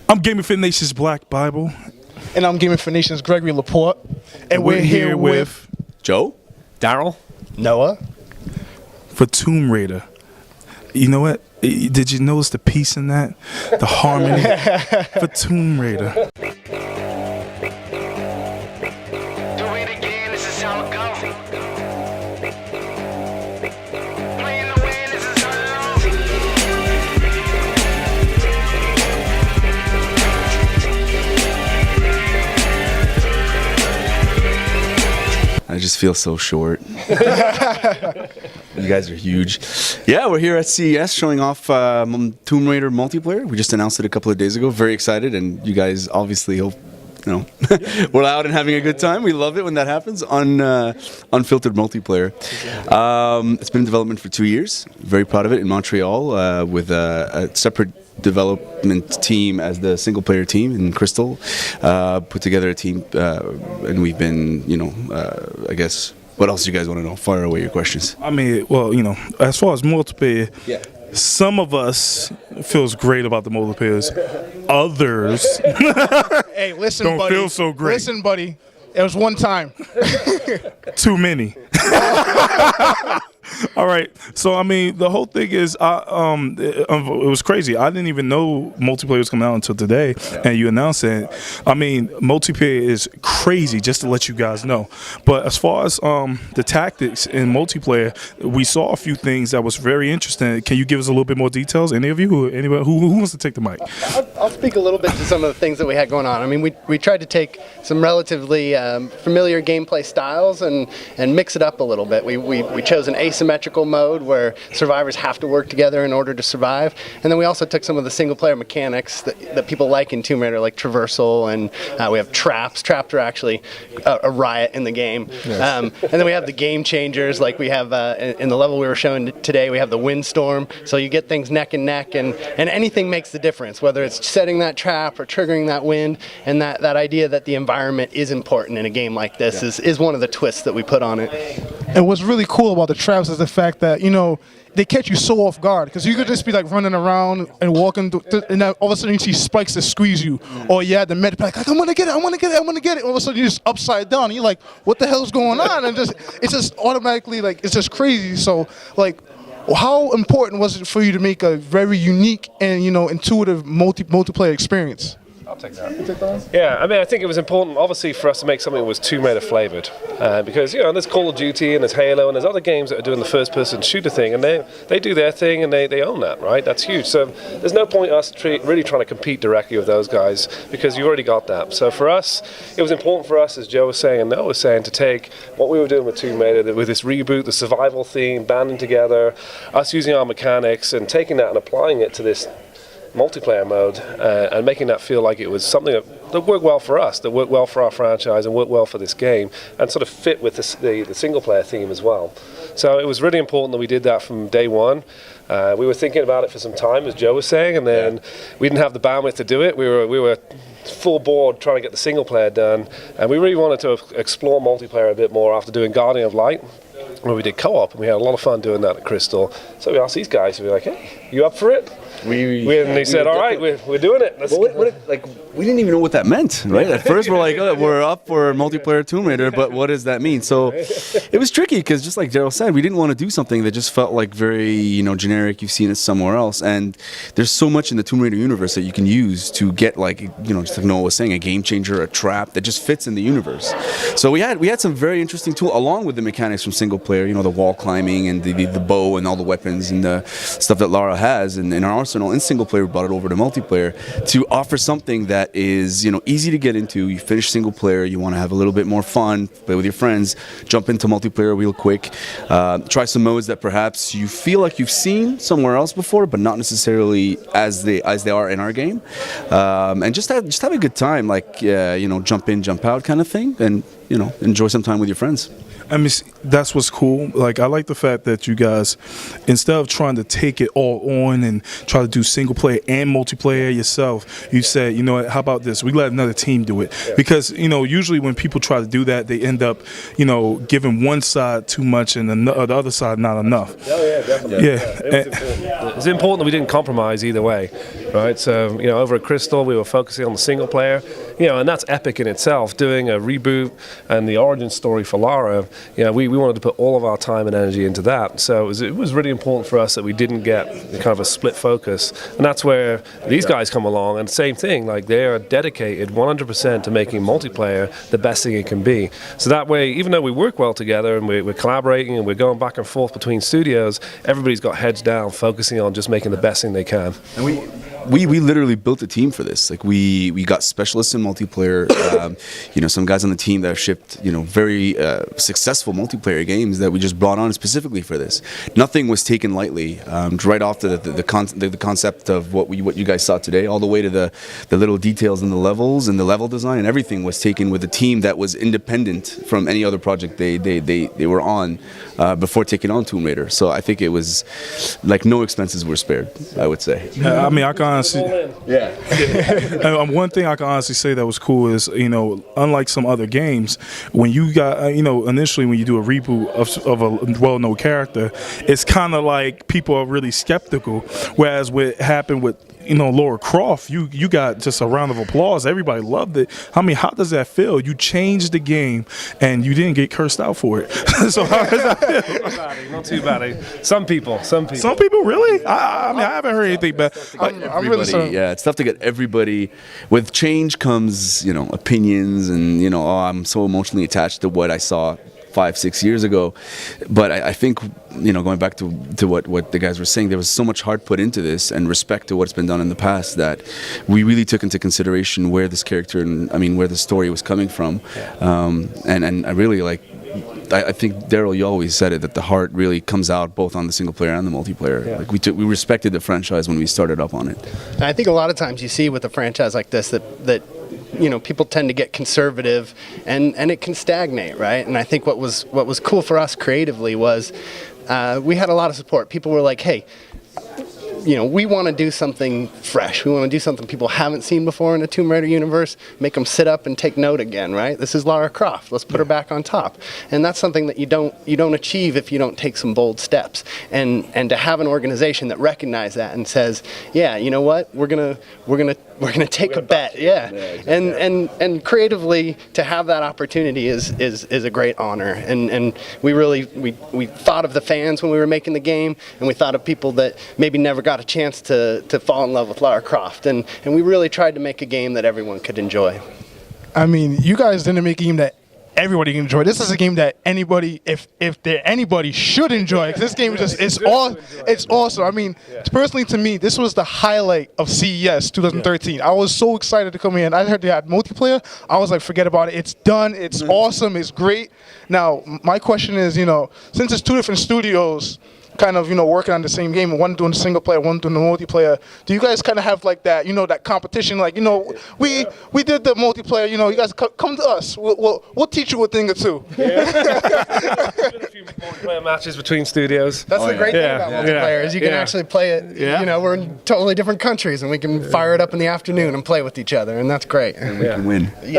I'm GamerFitNation's Black Bible. And I'm GamerFitNation's Gregory Laporte. And we're here with Joe, Daryl, Noah. For Tomb Raider. You know what? Did you notice the peace in that? The harmony for Tomb Raider. I just feel so short. You guys are huge. Yeah, we're here at CES showing off Tomb Raider multiplayer. We just announced it a couple of days ago. Very excited, and you guys obviously hope we're out and having a good time. We love it when that happens on unfiltered multiplayer. It's been in development for 2 years. Very proud of it in Montreal with a separate development team as the single player team in Crystal. Put together a team and we've been, I guess, what else do you guys want to know? Fire away your questions. I mean, well, as far as multiplayer, some of us feels great about the multiplayers. Others Hey, listen, don't buddy. feel so great. Listen, buddy. It was one time. Too many. All right. So, I mean, the whole thing is, it was crazy. I didn't even know multiplayer was coming out until today, and you announced it. I mean, multiplayer is crazy, just to let you guys know. But as far as the tactics in multiplayer, we saw a few things that was very interesting. Can you give us a little bit more details? Any of you? Anybody? Who wants to take the mic? I'll speak a little bit to some of the things that we had going on. I mean, we tried to take some relatively familiar gameplay styles and mix it up a little bit. We chose an asymmetrical mode where survivors have to work together in order to survive, and then we also took some of the single player mechanics that people like in Tomb Raider, like traversal, and we have traps. Traps are actually a riot in the game. Yes. And then we have the game changers, like we have in the level we were showing today, we have the windstorm, so you get things neck and neck, and anything makes the difference, whether it's setting that trap or triggering that wind, and that idea that the environment is important in a game like this is one of the twists that we put on it. And what's really cool about the traps is the fact that, they catch you so off guard, because you could just be like running around and walking, and then all of a sudden you see spikes that squeeze you. Or the med pack, like, I'm gonna get it. All of a sudden you're just upside down, and you're like, what the hell's going on? And it's just automatically, like, it's just crazy. So, like, how important was it for you to make a very unique and intuitive multiplayer experience? I'll take that. You take that? Yeah, I mean, I think it was important, obviously, for us to make something that was Tomb Raider flavored, because there's Call of Duty and there's Halo and there's other games that are doing the first-person shooter thing, and they do their thing and they own that, right? That's huge. So there's no point us really trying to compete directly with those guys, because you already got that. So for us, it was important for us, as Joe was saying and Noah was saying, to take what we were doing with Tomb Raider, with this reboot, the survival theme, banding together, us using our mechanics and taking that and applying it to this multiplayer mode, and making that feel like it was something that worked well for us, that worked well for our franchise and worked well for this game, and sort of fit with the single player theme as well. So it was really important that we did that from day one. We were thinking about it for some time, as Joe was saying, and then we didn't have the bandwidth to do it. We were full board trying to get the single player done, and we really wanted to explore multiplayer a bit more after doing Guardian of Light, where we did co-op, and we had a lot of fun doing that at Crystal. So we asked these guys to be like, hey, you up for it? And they said, all right, we're doing it. We didn't even know what that meant, right? At first, we're like, we're up for multiplayer Tomb Raider, but what does that mean? So it was tricky, because just like Daryl said, we didn't want to do something that just felt like very, generic. You've seen it somewhere else, and there's so much in the Tomb Raider universe that you can use to get, like, just like Noah was saying, a game changer, a trap that just fits in the universe. So we had some very interesting tools along with the mechanics from single player, the wall climbing and the bow and all the weapons and the stuff that Lara has in our arsenal. In single player, we brought it over to multiplayer to offer something that is easy to get into. You finish single player, you want to have a little bit more fun, play with your friends, jump into multiplayer real quick, try some modes that perhaps you feel like you've seen somewhere else before, but not necessarily as they are in our game, and just have a good time, like jump in, jump out kind of thing, and enjoy some time with your friends. I mean, that's what's cool. Like, I like the fact that you guys, instead of trying to take it all on and try to do single player and multiplayer yourself, you said, how about this? We let another team do it. Yeah. Because, usually when people try to do that, they end up, giving one side too much and the other side not enough. Oh, yeah, definitely. Yeah. It's important that we didn't compromise either way. right? So, over at Crystal, we were focusing on the single player, and that's epic in itself. Doing a reboot and the origin story for Lara, we wanted to put all of our time and energy into that. So it was really important for us that we didn't get kind of a split focus, and that's where these guys come along. And same thing, like they are dedicated 100% to making multiplayer the best thing it can be. So that way, even though we work well together and we're collaborating and we're going back and forth between studios, everybody's got heads down, focusing on just making the best thing they can. And we literally built a team for this. Like we got specialists in multiplayer. Some guys on the team that have shipped very successful multiplayer games that we just brought on specifically for this. Nothing was taken lightly. Right off the concept of what you guys saw today, all the way to the little details in the levels and the level design, and everything was taken with a team that was independent from any other project they were on before taking on Tomb Raider. So I think it was like no expenses were spared, I would say. I mean, I can honestly, one thing I can honestly say that was cool is, unlike some other games, when you got, initially when you do a reboot of a well-known character, it's kind of like people are really skeptical. Whereas what happened with Lara Croft, you got just a round of applause. Everybody loved it. I mean, how does that feel? You changed the game and you didn't get cursed out for it. So how does that feel? Not too bad. Some people. Some people really? I mean, I haven't heard anything bad. It's tough to get everybody. With change comes, opinions and, I'm so emotionally attached to what I saw 5-6 years ago. But I think, going back to what the guys were saying, there was so much heart put into this and respect to what's been done in the past that we really took into consideration where this character where the story was coming from. And I really I think, Daryl, you always said it, that the heart really comes out both on the single player and the multiplayer. Yeah. Like we respected the franchise when we started up on it. And I think a lot of times you see with a franchise like this that people tend to get conservative and it can stagnate, right? And I think what was cool for us creatively was we had a lot of support. People were like, hey, we want to do something fresh. We want to do something people haven't seen before in the Tomb Raider universe, make them sit up and take note again, right? This is Lara Croft. Let's put her back on top. And that's something that you don't achieve if you don't take some bold steps. And to have an organization that recognizes that and says, yeah, you know what? We're going to take a bet. Yeah. And creatively to have that opportunity is a great honor. And we really we thought of the fans when we were making the game, and we thought of people that maybe never got a chance to fall in love with Lara Croft, and we really tried to make a game that everyone could enjoy. I mean, you guys didn't make a game that everybody can enjoy. This is a game that anybody, if anybody, should enjoy. Because this game is just it's awesome. I mean, personally to me, this was the highlight of CES 2013. I was so excited to come in. I heard they had multiplayer. I was like, forget about it. It's done. It's awesome. It's great. Now, my question is, since it's two different studios, kind of working on the same game, one doing the single player, one doing the multiplayer, do you guys kind of have like that that competition, like we did the multiplayer, you guys come to us, we'll teach you a thing or two. Been a few multiplayer matches between studios. That's the great thing about multiplayer is you can actually play it. We're in totally different countries and we can fire it up in the afternoon and play with each other, and that's great. And we can win. I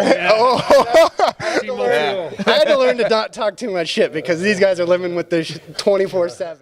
had to learn to not talk too much shit because these guys are living with this 24/7.